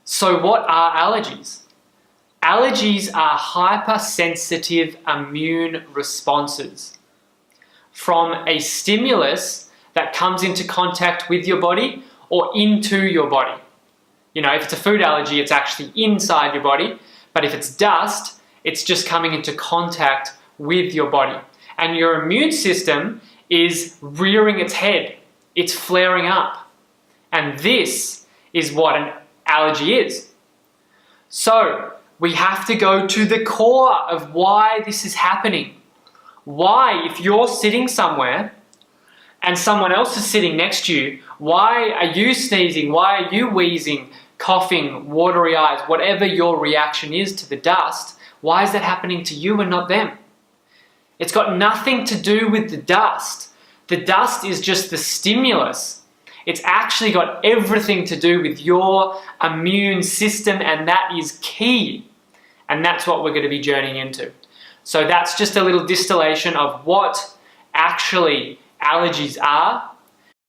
So what are allergies? Allergies are hypersensitive immune responses from a stimulus that comes into contact with your body or into your body. You know, if it's a food allergy, it's actually inside your body, but if it's dust, it's just coming into contact with your body. And your immune system is rearing its head. It's flaring up. And this is what an allergy is. So, we have to go to the core of why this is happening. Why, if you're sitting somewhere and someone else is sitting next to you, why are you sneezing? Why are you wheezing, coughing, watery eyes, whatever your reaction is to the dust? Why is that happening to you and not them? It's got nothing to do with the dust. The dust is just the stimulus. It's actually got everything to do with your immune system, and that is key. And that's what we're going to be journeying into. So that's just a little distillation of what actually allergies are